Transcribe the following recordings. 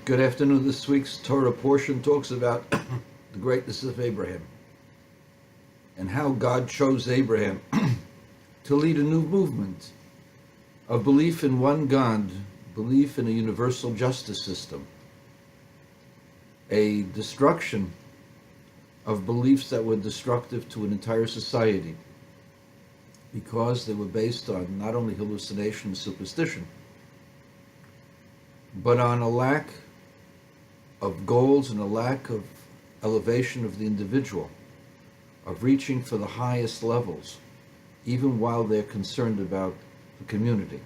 Good afternoon. This week's Torah portion talks about the greatness of Abraham and how God chose Abraham to lead a new movement of belief in one God, belief in a universal justice system, a destruction of beliefs that were destructive to an entire society because they were based on not only hallucination and superstition, but on a lack of goals and a lack of elevation of the individual, of reaching for the highest levels, even while they're concerned about the community.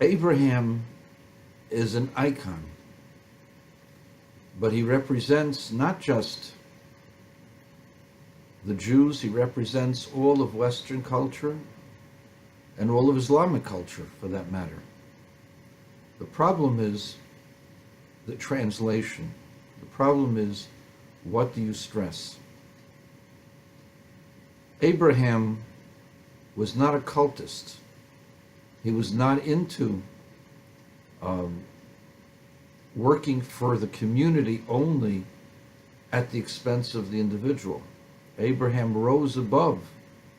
Abraham is an icon, but he represents not just the Jews, he represents all of Western culture and all of Islamic culture, for that matter. The problem is the translation. The problem is, what do you stress? Abraham was not a cultist. He was not into working for the community only at the expense of the individual. Abraham rose above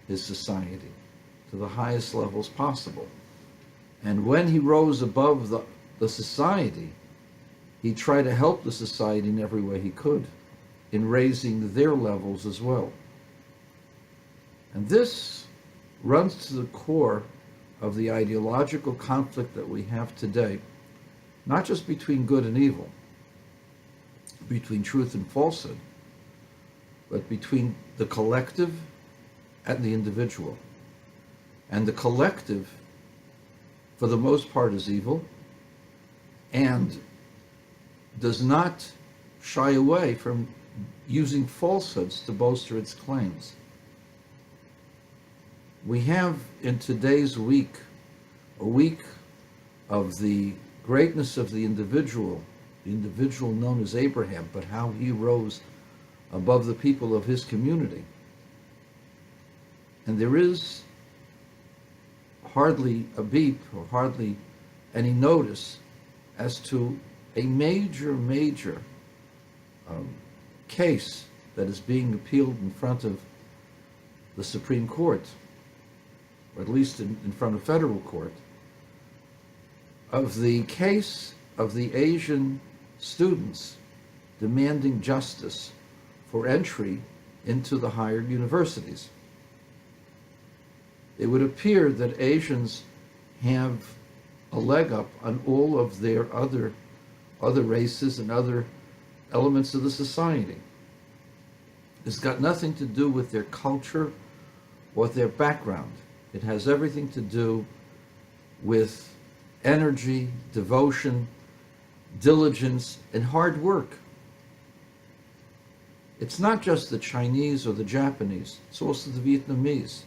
his society to the highest levels possible. And when he rose above the society, he tried to help the society in every way he could in raising their levels as well. And this runs to the core of the ideological conflict that we have today, not just between good and evil, between truth and falsehood, but between the collective and the individual. And the collective, for the most part, is evil and does not shy away from using falsehoods to bolster its claims. We have in today's week a week of the greatness of the individual known as Abraham, but how he rose above the people of his community. And there is hardly a beep or hardly any notice as to a major case that is being appealed in front of the Supreme Court, or at least in front of federal court, of the case of the Asian students demanding justice for entry into the higher universities. It would appear that Asians have a leg up on all of their other races and other elements of the society. It's got nothing to do with their culture or their background. It has everything to do with energy, devotion, diligence, and hard work. It's not just the Chinese or the Japanese, it's also the Vietnamese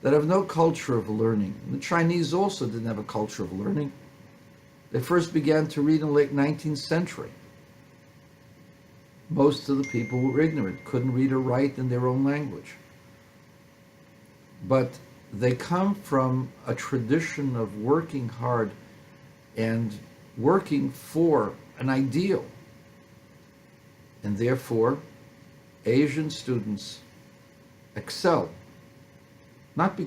that have no culture of learning. And the Chinese also didn't have a culture of learning. They first began to read in the late 19th century. Most of the people were ignorant, couldn't read or write in their own language. But they come from a tradition of working hard and working for an ideal. And therefore, Asian students excel, not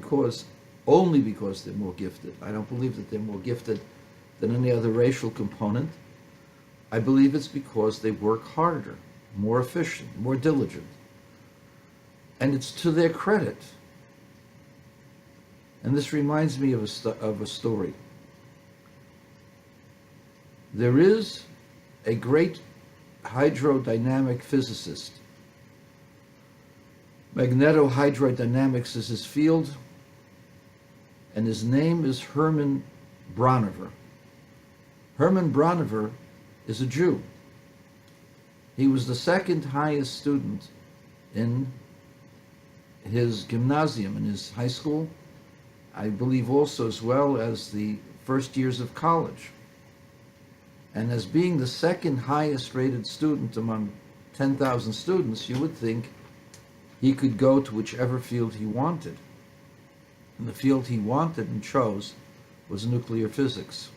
only because they're more gifted. I don't believe that they're more gifted than any other racial component. I believe it's because they work harder, more efficient, more diligent. And it's to their credit. And this reminds me of a story. There is a great hydrodynamic physicist. Magnetohydrodynamics is his field, and his name is Hermann Bronnevere. Hermann Bronnevere is a Jew. He was the second highest student in his gymnasium, in his high school, I believe also as well as the first years of college. And as being the second highest rated student among 10,000 students, you would think he could go to whichever field he wanted. And the field he wanted and chose was nuclear physics.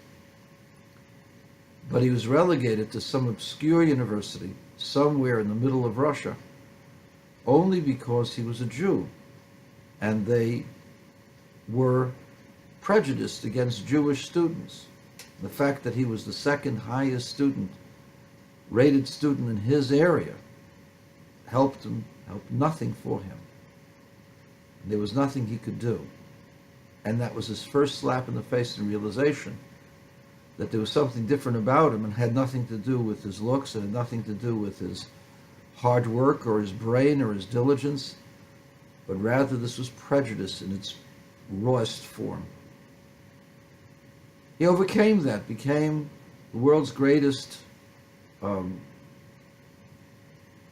But he was relegated to some obscure university somewhere in the middle of Russia only because he was a Jew, and they were prejudiced against Jewish students. The fact that he was the second highest rated student in his area, helped nothing for him. There was nothing he could do. And that was his first slap in the face and realization that there was something different about him, and had nothing to do with his looks, and had nothing to do with his hard work or his brain or his diligence, but rather this was prejudice in its rawest form. He overcame that, became the world's greatest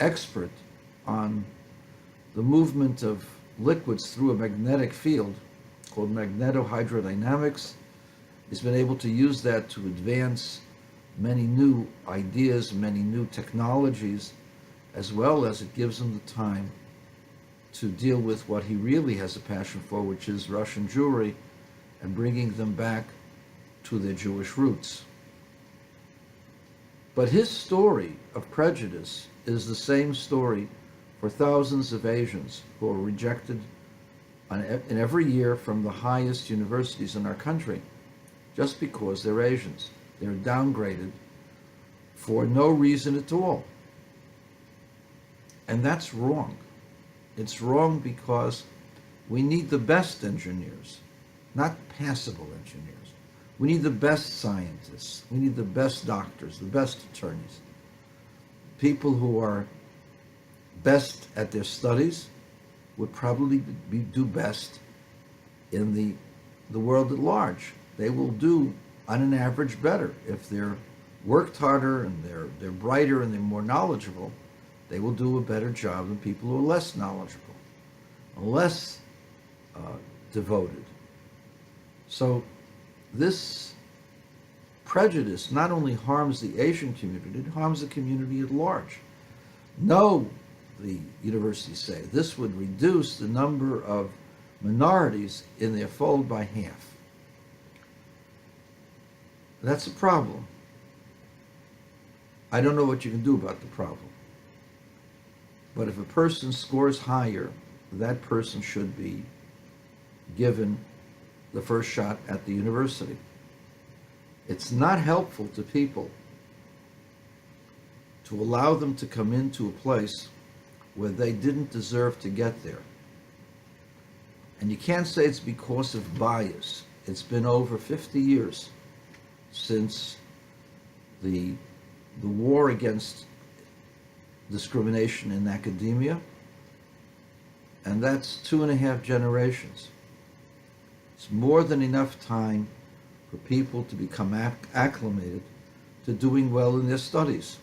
expert on the movement of liquids through a magnetic field called magnetohydrodynamics. He's been able to use that to advance many new ideas, many new technologies, as well as it gives him the time to deal with what he really has a passion for, which is Russian Jewry, and bringing them back to their Jewish roots. But his story of prejudice is the same story for thousands of Asians who are rejected in every year from the highest universities in our country just because they're Asians. They're downgraded for no reason at all. And that's wrong. It's wrong because we need the best engineers, not passable engineers. We need the best scientists. We need the best doctors, the best attorneys. People who are best at their studies would probably do best in the world at large. They will do, on an average, better. If they're worked harder and they're brighter and they're more knowledgeable, they will do a better job than people who are less knowledgeable, less devoted. So this prejudice not only harms the Asian community, it harms the community at large. No, the universities say, this would reduce the number of minorities in their fold by half. That's a problem. I don't know what you can do about the problem. But if a person scores higher, that person should be given the first shot at the university. It's not helpful to people to allow them to come into a place where they didn't deserve to get there. And you can't say it's because of bias. It's been over 50 years since the war against discrimination in academia, and that's 2.5 generations. It's more than enough time for people to become acclimated to doing well in their studies.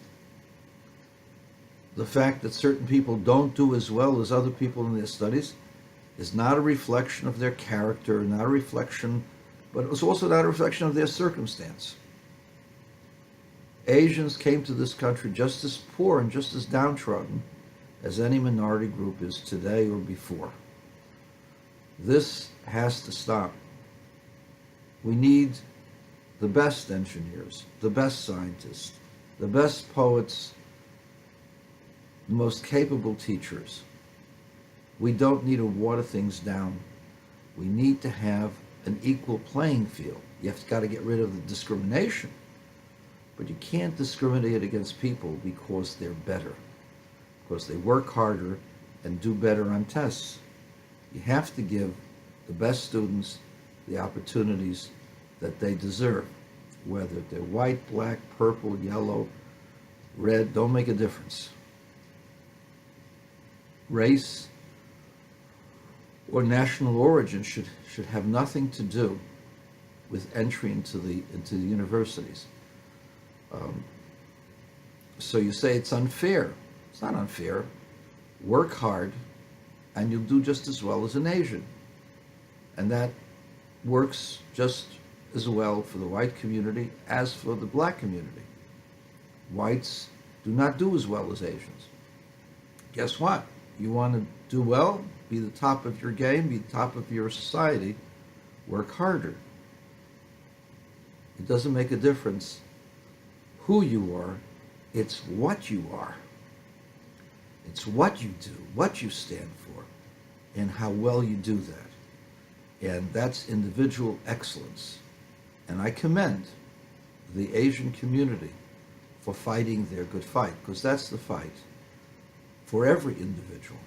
The fact that certain people don't do as well as other people in their studies is not a reflection of their character, not a reflection, but it's also not a reflection of their circumstance. Asians came to this country just as poor and just as downtrodden as any minority group is today or before. This has to stop. We need the best engineers, the best scientists, the best poets, the most capable teachers. We don't need to water things down. We need to have an equal playing field. You've got to get rid of the discrimination, but you can't discriminate against people because they're better, because they work harder and do better on tests. You have to give the best students the opportunities that they deserve, whether they're white, black, purple, yellow, red, don't make a difference. Race or national origin should have nothing to do with entry into the universities. So you say it's unfair. It's not unfair. Work hard and you'll do just as well as an Asian. And that works just as well for the white community as for the black community. Whites do not do as well as Asians. Guess what? You want to do well, be the top of your game, be the top of your society, work harder. It doesn't make a difference who you are, it's what you are. It's what you do, what you stand for, and how well you do that. And that's individual excellence. And I commend the Asian community for fighting their good fight, because that's the fight for every individual,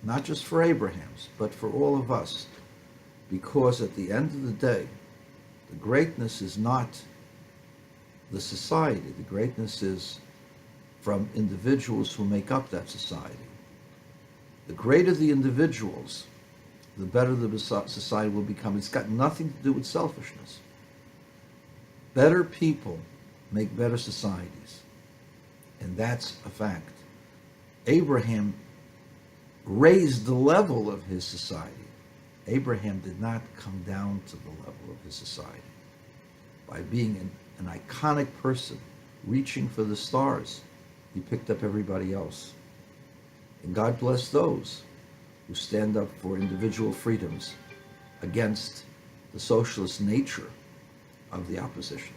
not just for Abraham's, but for all of us. Because at the end of the day, the greatness is not the society. The greatness is from individuals who make up that society. The greater the individuals, the better the society will become. It's got nothing to do with selfishness. Better people make better societies. And that's a fact. Abraham raised the level of his society. Abraham did not come down to the level of his society. By being an iconic person, reaching for the stars, he picked up everybody else. And God bless those who stand up for individual freedoms against the socialist nature of the opposition.